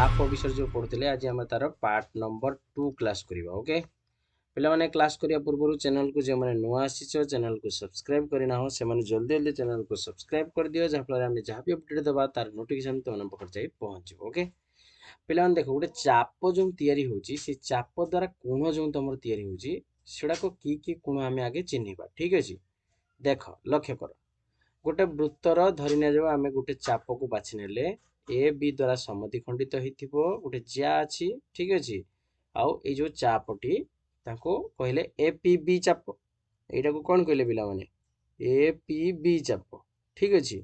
चाप विषय जो पढ़ुले आज आम तार पार्ट नंबर 2 क्लास करवा। ओके पे क्लास करने पूर्व चैनल को जो मैंने नुआ आसी चैनल को सब्सक्राइब करना हो से जल्दी जल्दी चैनल को सब्सक्राइब कर दियो जहाँफल आम जहाँ भी अपडेट देवा तार नोटिफिकेशन तुम पाखे जाए पहुँच। ओके पे देख गोटे चाप जो या से चाप द्वारा कोण जो तुम या कि कोण आम आगे चिन्हवा। ठीक अच्छे देख लक्ष्य कर गोटे वृत्तर धरी निया आम गोटे चाप को बाछि नेले ए बी द्वारा समद्विखंडित होइथिबो गोटे ज्या अछि। ठीक अछि आउ ए जो चापटी ताको कहले ए पी बी चाप एटा को कोन कहले पिला माने ए पी बी चाप। ठीक अछि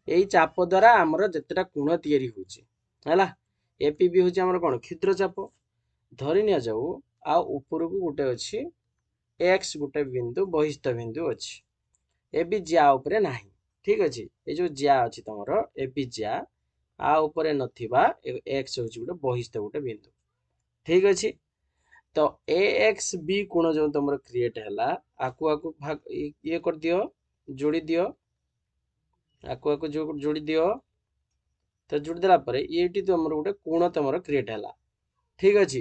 एई चाप द्वारा हमर जतेटा कोण तयारी होछि हला ए पी बी होछि हमर कोन क्षुद्र चाप धरी निया जाऊ आ ऊपर को गोटे अछि एक्स गोटे बिंदु बहिस्थ बिंदु अछि ए बी ज्या ऊपर नाही। ठीक अच्छे ये जो ज्या अच्छी तुम ए बी ज्या आ ऊपर नथिबा एक्स होछि गोटे बहिस्थ गोटे बिंदु। ठीक अच्छे तो ए एक्स बी कोण जो तुम क्रिएट है आकु आकु भाग ये कर दियो जोड़ी दियो आकु आकु जो जोड़ी दियो तो जोड़ी देला परे ये तुम गोटे कोण तुम क्रिएट है। ठीक अच्छे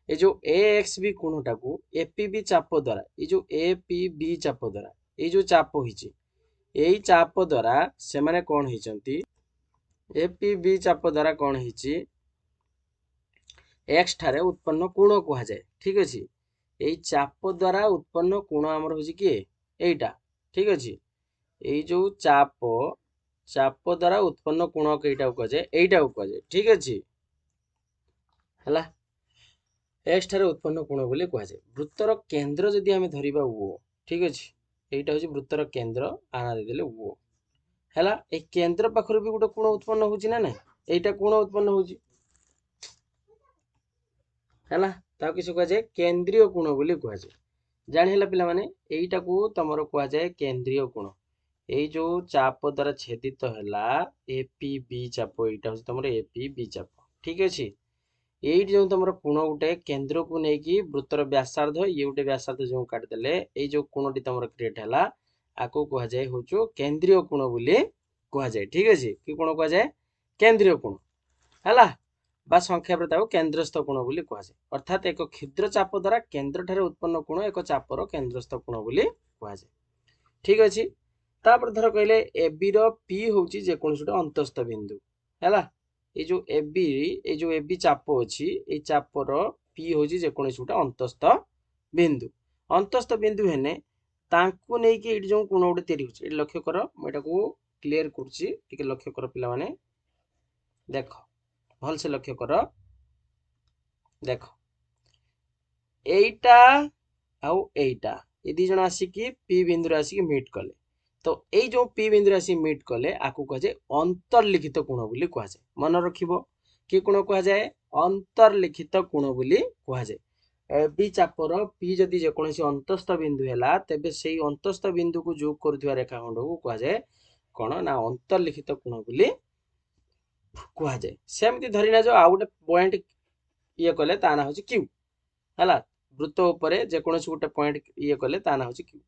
ये जो ए एक्स बी कोणटा को ए पी बी चाप द्वारा ये जो ए पी बी चाप द्वारा ये जो चाप होइछि यही चाप द्वारा से माने कौन होइचंती ए पी बी चाप द्वारा कौन होइछि एक्स ठारे उत्पन्न कोण कहा जाए। ठीक अच्छे यही चाप द्वारा उत्पन्न कोण आमर होछि कि एटा। ठीक अच्छे यही जो चाप चाप द्वारा उत्पन्न कोण केटा कहा जाए एटा कहा जाए। ठीक अच्छे हला एक्स ठारे उत्पन्न कोण बोली कहा जाए वृत्तर केंद्र जदि आमे धरिबा ओ। ठीक अच्छे এইটা হচ্ছে বৃত্তর কেন্দ্র আনা দেলে ও হেলা এই কেন্দ্র পাখରୁ ବି ଗୋଟେ কোণ উৎপন্ন হଉଛି ନା নাই এইটা কোণ উৎপন্ন হଉଛି ହେଲା ତାକୁ କିଛି କୁହାଯାଏ କେନ୍ଦ୍ରୀୟ କୋଣ ବୋଲି କୁହାଯାଏ। ଜାଣି ହେଲା ପିଲାମାନେ ଏଇଟାକୁ ତମର କୁହାଯାଏ କେନ୍ଦ୍ରୀୟ କୋଣ। ଏଇ ଯୋଉ ଚାପ ଦ୍ୱାରା ଛେଦିତ ହେଲା ଏପିବି ଚାପ ଏଇଟା ହଉଛି ତମର ଏପିବି ଚାପ। ଠିକ ଅଛି এইটি जो तुम कोण गोटे केंद्र को लेकिन वृत्तर व्यासार्ध ये गोटे व्यासार्ध जो काटिदेले ये जो कोणटी तुम क्रिएट है आपको कह जाए हूँ केंद्रीय कोण बोली कह जाए। ठीक अच्छे कि कोण कह जाए केंद्रीय कोण है बा संक्षेप केंद्रस्थ कोण बोली कह जाए अर्थात एक क्षुद्र चाप द्वारा केंद्र ठारे उत्पन्न कोण एक चापर केंद्रस्थ कोण बोली कह जाए। ठीक अच्छे तापर धर कहले एबी रो पी होची जे कोन सुटा अंतस्थ बिंदु है ये जो एबी चाप अच्छी ये चापर पी हूँ जेकोसी गोटे अंतस्थ बिंदु हेने तांकु नेकी जो कोण गोटे तैयारी होछि ये लक्ष्य कर मुझे क्लियर करछि टिके लक्ष्य कर पिला माने देख भल से लक्ष्य कर देख एटा आउ एटा ये दी जण आसिकी पी बिंदु आसिकी मीट कले तो ये जो पी बिंदु राशि मीट कले आपको कह जाए अंतर्लिखित कोण बोली कह जाए। मन रखिबो कि कोण कह जाए अंतर्लिखित कोण बोली कह जाए। बी चापर पी जदि जेकोसी अंतस्थ बिंदु है तेबे से अंतस्थ बिंदु को जोग करुवा रेखाखंड को कह जाए कौन ना अंतर्लिखित कोण बोली कह जाए। सेमती धरी ना जो आ गोटे पॉइंट ये कले ता ना होची क्यू है वृत्त उपरे जेकोसी गोटे पॉइंट ये कले ता ना होची क्यू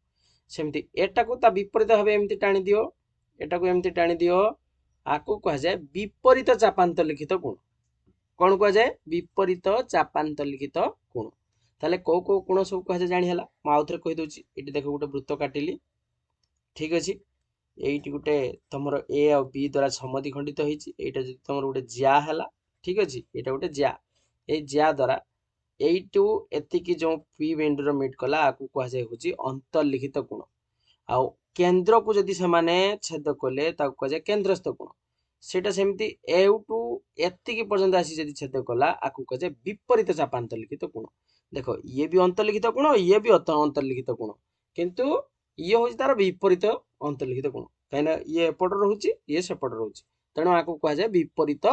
सेमती एटा को ता विपरीत भाव एमती टाणी दियो एटा को एमती टाणी दियो आको कह जाए विपरीत चापांतरलिखित कोण। कौन कह जाए विपरीत चापांतरलिखित कोण ताले को कोण सब कह जाए जानि हला म आउ थरे कहि दोछि एटी देखो गोटे वृत्त काटिली। ठीक अछि एइटी गोटे तमरो ए और बी द्वारा समद्विखंडित होइछि एटा जदि तमरो गोटे ज्या हला। ठीक अछि एटा गोटे ज्या ए ज्या द्वारा एइटू एतिकी जो पी बिंदु रो मीट कला आकु कह जाय होछि अंतर्लिखित कोण आउ केंद्र को जदि से माने छेद कले ताकु कह जाय केंद्रस्थ कोण सेटा सेमती एटू एतिकी पर्यंत आसी जदि छेद कला आकु कह जाय विपरीत चापांतरलिखित कोण। देखो ये भी अंतर्लिखित कोण ये भी अंतर्लिखित कोण किंतु ये होछि तार विपरीत अंतर्लिखित कोण काइना ये एपट रहउछि ये सेपट रहउछि तेणु आकु कह जाय विपरीत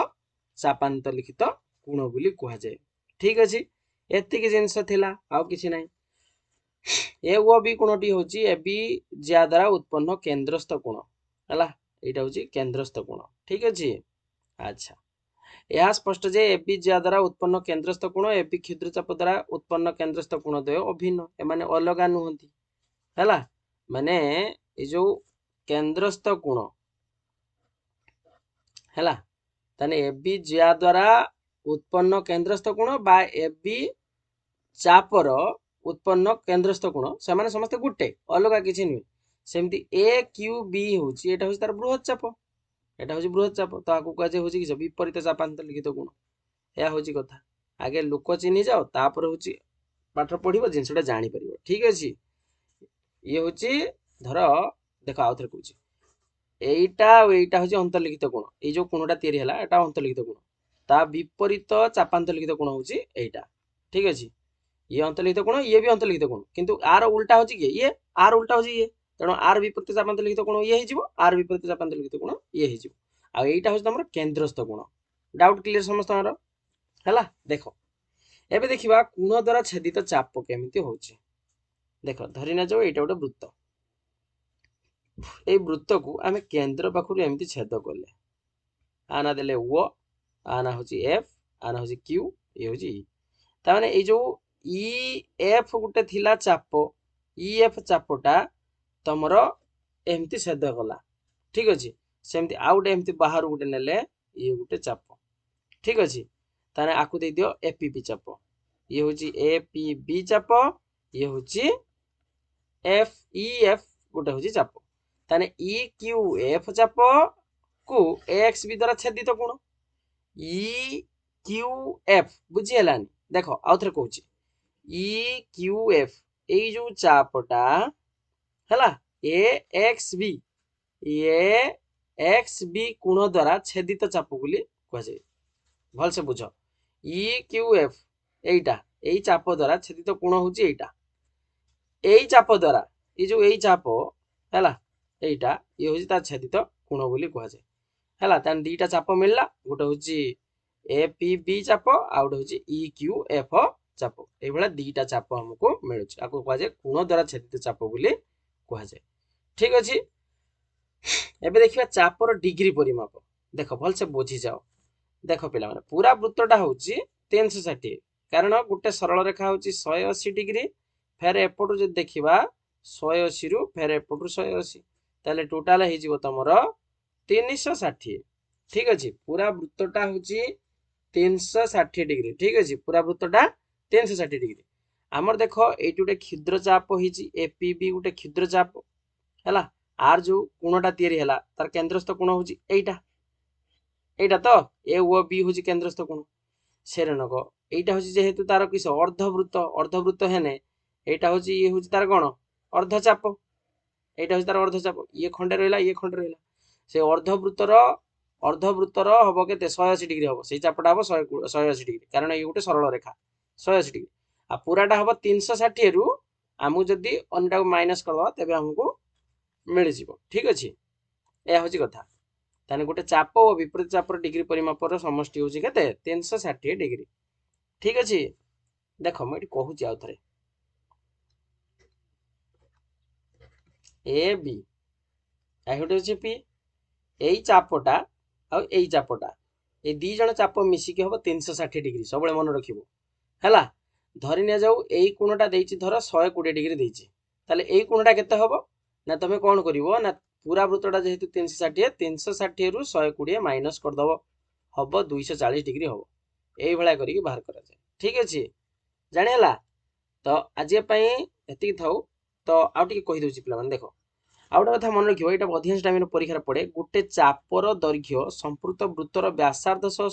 चापांतरलिखित कोण बोली कह जाय। ठीक अछि एतिकी जिंस थिला आउ किछि नै ए ओ बी कोणटी होछि ए बी ज्या द्वारा उत्पन्न केंद्रस्थ कोण हला एटा होछि केंद्रस्थ कोण। ठीक अछि अच्छा यह स्पष्ट जे ए बी ज्या द्वारा उत्पन्न केंद्रस्थ कोण ए बी क्षुद्र चाप द्वारा उत्पन्न केंद्रस्थ कोण द्वय अभिन्न ए माने अलगा नुहंती हला माने ए जो केंद्रस्थ कोण हला तने ए बी ज्या द्वारा उत्पन्न केन्द्रस्थ कोण बा AB चापर उत्पन्न केन्द्रस्थ कोण से समस्त गोटे अलग किसी नुहे सेमती AQB हूँ एटा हूँ तार बृहत चाप एटा हूँ बृहत चाप तो आपको कह हूँ कि विपरीत चापांतरलिखित गुण यह हूँ कथा आगे लोक चिन्ह जाओ तापर हूँ पाठ पढ़ो जिनसा जापर ठीक अच्छे ये हूँ धर देख आउ थे कौन এইটা এইটা হচ্ছে অন্তর্লিখিত কোণ এই যে কোণটা তৈরি হলা এটা অন্তর্লিখিত কোণ তা বিপরীত চাপান্তর্লিখিত কোণ হচ্ছে এইটা ঠিক আছে ইয়ে অন্তর্লিখিত কোণ ইয়ে বি অন্তর্লিখিত কোণ কিন্তু আর উল্টা হচ্ছে কি ইয়ে আর উল্টা হচ্ছে ইয়ে তেণু আর বিপরীত চাপান্তর্লিখিত কোণ ইয়ে হইଯିବ আর বিপরীত চাপান্তর্লিখিত কোণ ইয়ে হইଯିବ আর এইটা হচ্ছে তোমার কেন্দ্রস্থ কোণ ডাউট ক্লিयर ସମସ୍ତଙ୍କର ହେଲା ଦେଖ ଏବେ ଦେଖିବା କୋଣ ଦ୍ୱାରା ଛେଦିତ ଚାପ କେମିତି ହଉଛି ଦେଖ ଧରି ନା ଯାଉ ଏଇଟା ଗୋଟେ ବୃତ୍ତ এই বৃত্তକୁ ଆମେ କେନ୍ଦ୍ର ପାଖରୁ ଏମିତି ଛେଦ କଲେ ଆନା ଦେଲେ ଓ ଆନା ହଉଛି ଏଫ ଆନା ହଉଛି କ୍ୟୁ ଏ ହଉଛି ଇ ତାମାନେ ଏଇ ଯୋଉ ଇ ଏଫ ଗୋଟେ ଥିଲା ଚାପ ଇ ଏଫ ଚାପଟା ତମର ଏମିତି ଛେଦ କଲା ଠିକ ଅଛି ସେମିତି ଆଉ ଗୋଟେ ଏମିତି ବାହାରୁ ଗୋଟେ ନେଲେ ଇଏ ଗୋଟେ ଚାପ ଠିକ ଅଛି ତାହେଲେ ଆକୁ ଦେଇଦିଅ ଏପିବି ଚାପ ଇଏ ହଉଛି ଏପିବି ଚାପ ଇଏ ହଉଛି ଏଫ ଇ ଏଫ ଗୋଟେ ହଉଛି ଚାପ ताने इ क्यू एफ चाप को एक्स बी द्वारा छेदित कोण इ क्यू एफ बुझीगलानी देख आउ थे कहूँ इ क्यू एफ ये जो चापटा है ए एक्स बी कोण द्वारा छेदित चाप बोली कहुए भल से बुझ इ क्यू एफ एटा यही चाप द्वारा छेदित कोण हूँ एटा यही चाप द्वारा ये जो यही चाप है এইটা ये हूँ तार छेदित कोण बोली कहुए है तान दीटा चाप मिलला गोटे हूँ एपीबी चाप आ गोटे हूँ इ क्यू एफ चाप ये दीटा चाप हमको मिलूँ आपको कहुए कोण द्वारा छेदित चाप बोली कहुए ठीक अच्छे एबे देखिए चापर डिग्री परिमाप देख भल से बुझी जाओ देख पिला माने पूरा वृत्तटा हूँ 360 कारण गोटे सरल रेखा हूँ 180 डिग्री फेर एपटू जो देखा 180 रु फेर एपटू 180 ताले टोटाल हो तुमर 360 ठीक अच्छे पूरा वृत्तटा हूँ 360 डिग्री ठीक अच्छे पूरा वृत्तटा 360 डिग्री आमर देख ये गोटे क्षुद्र चाप एपीबी गोटे क्षुद्र चाप है आर जो कोणटा तैयारी है तार केन्द्रस्थ कोण हूँ एटा तो ए ओ बी हूँ केन्द्रस्थ कोण से नक यहाँ हूँ जेहेतु तार किस अर्धवृत्त हेने यहाँ हूँ ये हूँ तार कौन अर्धचाप यहाँ हूँ तार अर्धचाप ये खंडे रहा ये खंडे रहा से अर्धवृत्तर हम के 180 डिग्री हम से चापटा हम 180 डिग्री कारण ये गोटे सरल रेखा 180 डिग्री आ पूराटा हम 360 रु आमको जदि अन्यटा माइनस करदे तेज आमको मिल जाव ठीक अच्छे यह हूँ कथा ताने गोटे चाप और विपरीत चापर डिग्री परिमापर समष्टि हूँ के 360 डिग्री ठीक अच्छे देख मुझे कहूँ आउ थे ए बी गोटे हूँ पी यही चापटा आउ यही चापटा ये दी जन चाप मिसिकी हम 360 डिग्री सब मन रखिबो है धरी नि जाऊ यही कोणटा देछि धर 120 डिग्री देछि ताले यही कोणटा केते हबो ना तुम कौन करिवो ना पूरा वृत्तटा जेहेतु 360 रु 120 माइनस करदब हम 240 डिग्री हम यही भाया करके बाहर करा जाए ठीक अच्छे जानीला तो आज एति थाउ तो आउ टिके कहि दउछि पिला माने देखो आउ गोटे कथा मन रखियो एटा अधिकांश टाइम परीक्षा पड़े गोटे चापर दैर्घ्य संपृक्त वृत्तर व्यासार्ध सह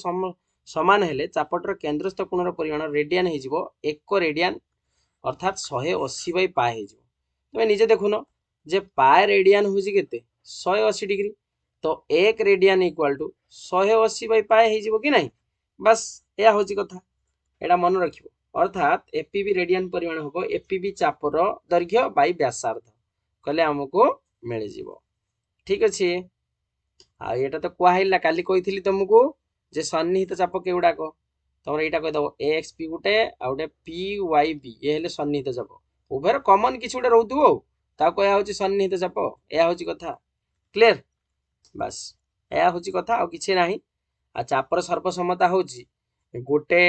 समान हेले चापटर केन्द्रस्थ कोणर परिमाण रेडियन हो 1 रेडियन अर्थात 180 बाई पाए हो तुम निजे देखुन जे पाए रेडियन हूँ के 180 डिग्री तो 1 रेडियन इक्वाल टू 180 बाई पाए हो कि नहीं बस यह हूँ कथा यहाँ मन रख अर्थात एपीबी रेडियन परिमाण हम एपीबी चापर दैर्घ्य बाई व्यासार्ध कले आमको मिल जाव ठीक अच्छे आटा तो कहला काली कही तुमको जे सन्निहित चाप के गुड़ाक तुम यहाँ कहीदेव एक्स पी गोटे आ गए पी वाई बी ये हेल्ले सन्निहित चाप उभर कमन किसी गोटे रोथो कह हूँ सन्निहित चाप यह हूँ कथा क्लियर बस यह हूँ कथा आ कि ना आ चापर सर्वसमता हूँ गोटे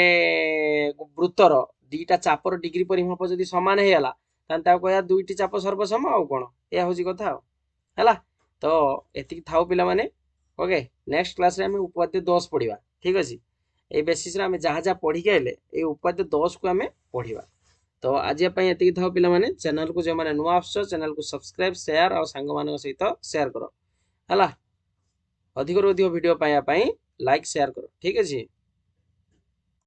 वृत्तर दीटा चापर डिग्री परिमाप जब सामान होगा कह दुईटी चाप सर्वसम आउ कौन यह हूँ कथा है तो ये था पिला माने ओके नेक्स्ट क्लास रे हमें उपाध्याय 10 पढ़ा ठीक अच्छे ए बेसिस रे आमे जहाँ जहाँ पढ़ी आइले ए उपाद्य 10 को आमे पढ़िबा। तो आज एति थाओ पिला माने चैनल को जो माने नुआ आसछ चैनल को सब्सक्राइब शेयर और सांग मान सहित शेयर करो हला। अधिक वीडियो पाइबा लाइक शेयर करो ठीक अछि।